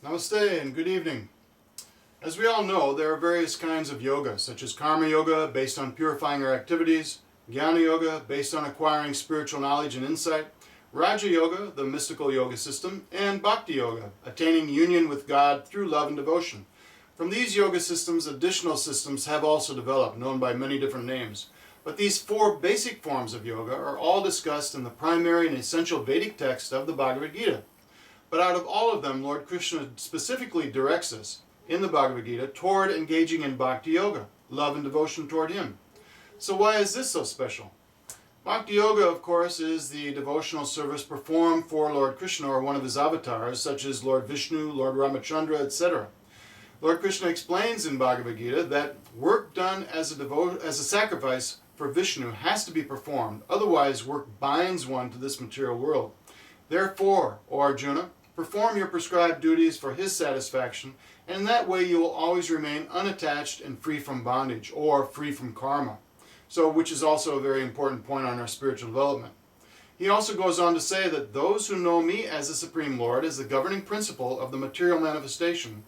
Namaste and good evening. As we all know, there are various kinds of yoga, such as karma yoga, based on purifying our activities, jnana yoga, based on acquiring spiritual knowledge and insight, raja yoga, the mystical yoga system, and bhakti yoga, attaining union with God through love and devotion. From these yoga systems, additional systems have also developed, known by many different names. But these four basic forms of yoga are all discussed in the primary and essential Vedic text of the Bhagavad-gita. But out of all of them, Lord Krishna specifically directs us in the Bhagavad-gita toward engaging in bhakti-yoga, love and devotion toward Him. So why is this so special? Bhakti-yoga, of course, is the devotional service performed for Lord Krishna or one of His avatars, such as Lord Vishnu, Lord Ramachandra, etc. Lord Krishna explains in Bhagavad-gita that work done as a sacrifice for Vishnu has to be performed, otherwise work binds one to this material world. Therefore, O Arjuna, perform your prescribed duties for his satisfaction, and in that way you will always remain unattached and free from bondage, or free from karma. Which is also a very important point on our spiritual development. He also goes on to say that those who know me as the Supreme Lord, as the governing principle of the material manifestation,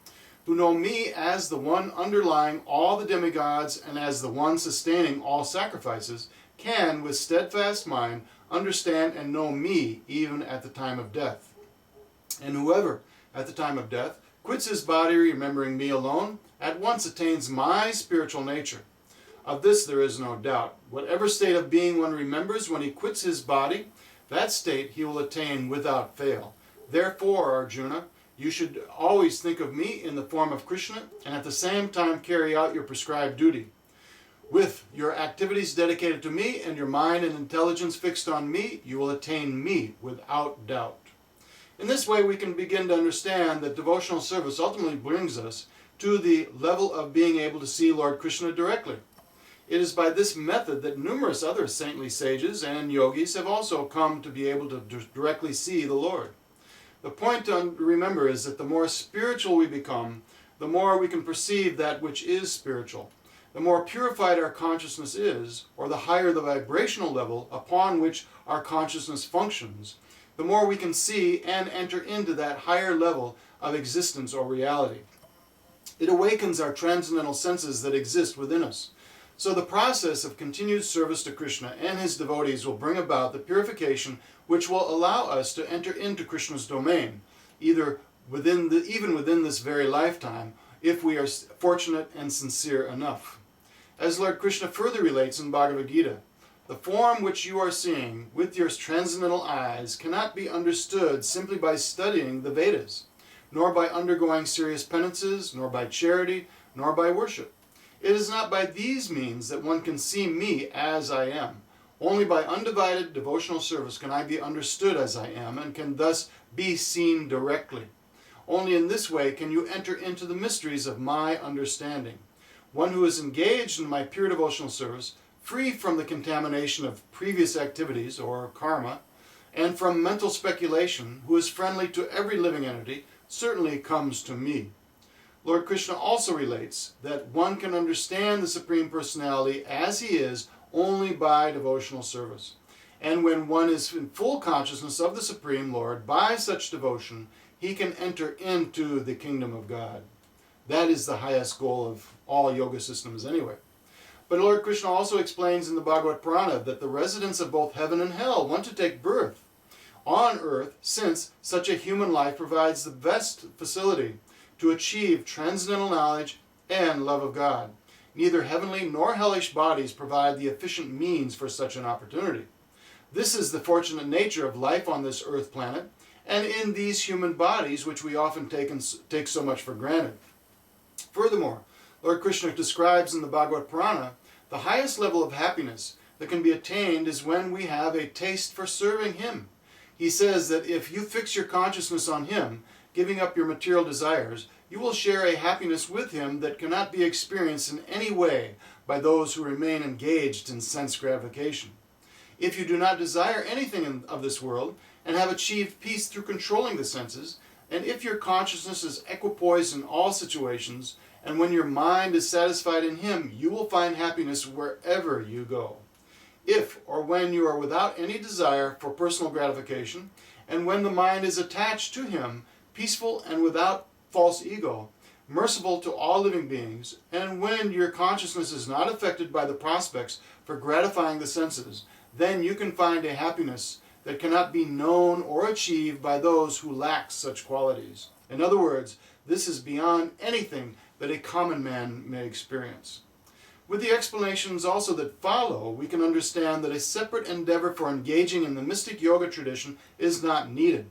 who know me as the one underlying all the demigods and as the one sustaining all sacrifices, can, with steadfast mind, understand and know me even at the time of death. And whoever, at the time of death, quits his body remembering me alone, at once attains my spiritual nature. Of this there is no doubt. Whatever state of being one remembers when he quits his body, that state he will attain without fail. Therefore, Arjuna, you should always think of me in the form of Krishna, and at the same time carry out your prescribed duty. With your activities dedicated to me and your mind and intelligence fixed on me, you will attain me without doubt. In this way, we can begin to understand that devotional service ultimately brings us to the level of being able to see Lord Krishna directly. It is by this method that numerous other saintly sages and yogis have also come to be able to directly see the Lord. The point to remember is that the more spiritual we become, the more we can perceive that which is spiritual. The more purified our consciousness is, or the higher the vibrational level upon which our consciousness functions, the more we can see and enter into that higher level of existence or reality. It awakens our transcendental senses that exist within us. So the process of continued service to Krishna and his devotees will bring about the purification which will allow us to enter into Krishna's domain, even within this very lifetime, if we are fortunate and sincere enough. As Lord Krishna further relates in Bhagavad-gita, the form which you are seeing with your transcendental eyes cannot be understood simply by studying the Vedas, nor by undergoing serious penances, nor by charity, nor by worship. It is not by these means that one can see me as I am. Only by undivided devotional service can I be understood as I am and can thus be seen directly. Only in this way can you enter into the mysteries of my understanding. One who is engaged in my pure devotional service, free from the contamination of previous activities or karma, and from mental speculation, who is friendly to every living entity, certainly comes to me. Lord Krishna also relates that one can understand the Supreme Personality as He is only by devotional service. And when one is in full consciousness of the Supreme Lord, by such devotion, he can enter into the kingdom of God. That is the highest goal of all yoga systems anyway. But Lord Krishna also explains in the Bhagavad Purana that the residents of both heaven and hell want to take birth on earth, since such a human life provides the best facility to achieve transcendental knowledge and love of God. Neither heavenly nor hellish bodies provide the efficient means for such an opportunity. This is the fortunate nature of life on this earth planet, and in these human bodies which we often take so much for granted. Furthermore, Lord Krishna describes in the Bhagavad Purana the highest level of happiness that can be attained is when we have a taste for serving Him. He says that if you fix your consciousness on Him, giving up your material desires, you will share a happiness with Him that cannot be experienced in any way by those who remain engaged in sense gratification. If you do not desire anything of this world and have achieved peace through controlling the senses, and if your consciousness is equipoised in all situations, and when your mind is satisfied in Him, you will find happiness wherever you go. If or when you are without any desire for personal gratification, and when the mind is attached to Him, peaceful and without false ego, merciful to all living beings, and when your consciousness is not affected by the prospects for gratifying the senses, then you can find a happiness that cannot be known or achieved by those who lack such qualities. In other words, this is beyond anything that a common man may experience. With the explanations also that follow, we can understand that a separate endeavor for engaging in the mystic yoga tradition is not needed.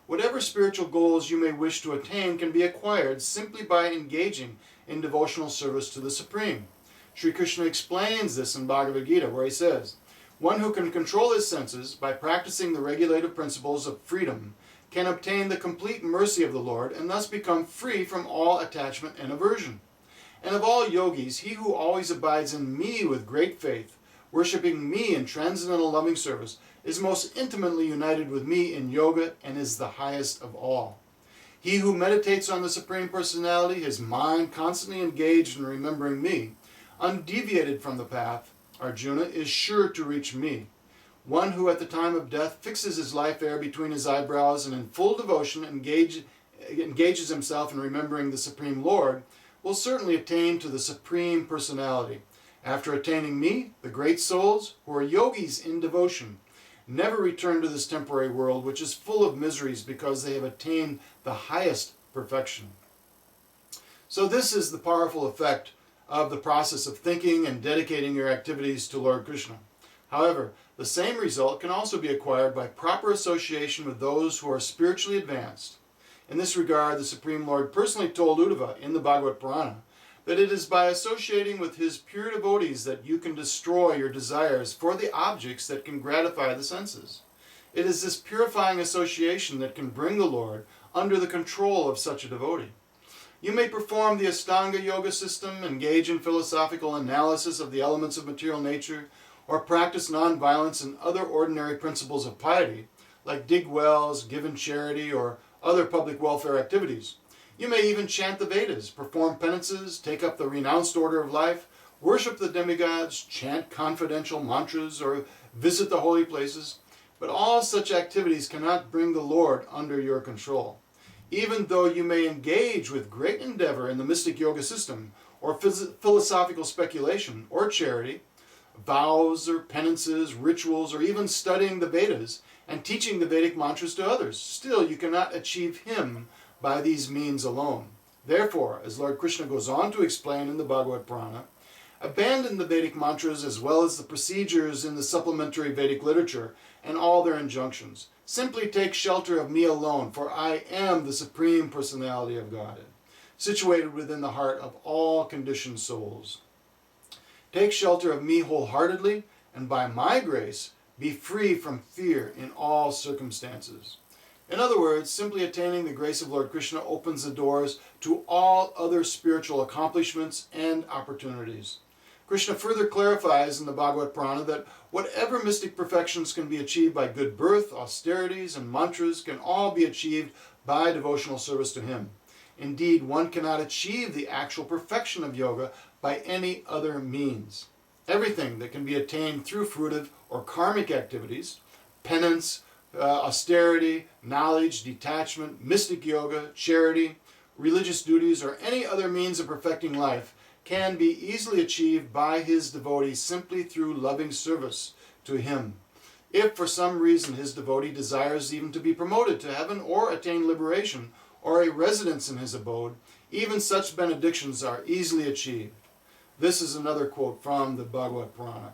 Whatever spiritual goals you may wish to attain can be acquired simply by engaging in devotional service to the Supreme. Sri Krishna explains this in Bhagavad-gita, where he says, "One who can control his senses by practicing the regulative principles of freedom can obtain the complete mercy of the Lord and thus become free from all attachment and aversion. And of all yogis, he who always abides in me with great faith, worshipping me in transcendental loving service, is most intimately united with me in yoga and is the highest of all. He who meditates on the Supreme Personality, his mind constantly engaged in remembering me, undeviated from the path, Arjuna, is sure to reach me. One who at the time of death fixes his life air between his eyebrows and in full devotion engages himself in remembering the Supreme Lord will certainly attain to the Supreme Personality. After attaining me, the great souls, who are yogis in devotion, never return to this temporary world, which is full of miseries because they have attained the highest perfection." So this is the powerful effect of the process of thinking and dedicating your activities to Lord Krishna. However, the same result can also be acquired by proper association with those who are spiritually advanced. In this regard, the Supreme Lord personally told Uddhava in the Bhagavad Purana that it is by associating with his pure devotees that you can destroy your desires for the objects that can gratify the senses. It is this purifying association that can bring the Lord under the control of such a devotee. You may perform the Ashtanga Yoga system, engage in philosophical analysis of the elements of material nature, or practice nonviolence and other ordinary principles of piety, like dig wells, give in charity, or other public welfare activities. You may even chant the Vedas, perform penances, take up the renounced order of life, worship the demigods, chant confidential mantras, or visit the holy places. But all such activities cannot bring the Lord under your control. Even though you may engage with great endeavor in the mystic yoga system, or philosophical speculation, or charity, vows or penances, rituals, or even studying the Vedas and teaching the Vedic mantras to others, still you cannot achieve him by these means alone. Therefore, as Lord Krishna goes on to explain in the Bhagavad Purana, abandon the Vedic mantras as well as the procedures in the supplementary Vedic literature and all their injunctions. Simply take shelter of me alone, for I am the Supreme Personality of Godhead, situated within the heart of all conditioned souls. Take shelter of me wholeheartedly, and by my grace, be free from fear in all circumstances. In other words, simply attaining the grace of Lord Krishna opens the doors to all other spiritual accomplishments and opportunities. Krishna further clarifies in the Bhagavad Purana that whatever mystic perfections can be achieved by good birth, austerities, and mantras can all be achieved by devotional service to him. Indeed, one cannot achieve the actual perfection of yoga by any other means. Everything that can be attained through fruitive or karmic activities, penance, austerity, knowledge, detachment, mystic yoga, charity, religious duties, or any other means of perfecting life can be easily achieved by his devotee simply through loving service to him. If for some reason his devotee desires even to be promoted to heaven or attain liberation or a residence in his abode, even such benedictions are easily achieved. This is another quote from the Bhagavad Purana.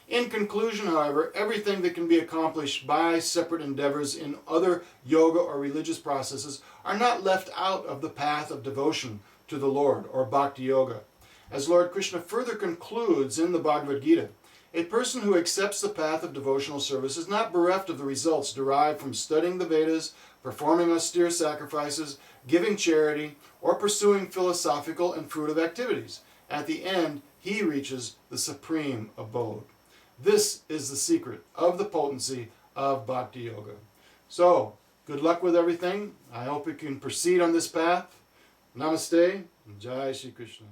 In conclusion, however, everything that can be accomplished by separate endeavors in other yoga or religious processes are not left out of the path of devotion to the Lord, or bhakti-yoga. As Lord Krishna further concludes in the Bhagavad-gita, a person who accepts the path of devotional service is not bereft of the results derived from studying the Vedas, performing austere sacrifices, giving charity, or pursuing philosophical and fruitive activities. At the end, he reaches the supreme abode. This is the secret of the potency of Bhakti Yoga. So, good luck with everything. I hope you can proceed on this path. Namaste. Jai Shri Krishna.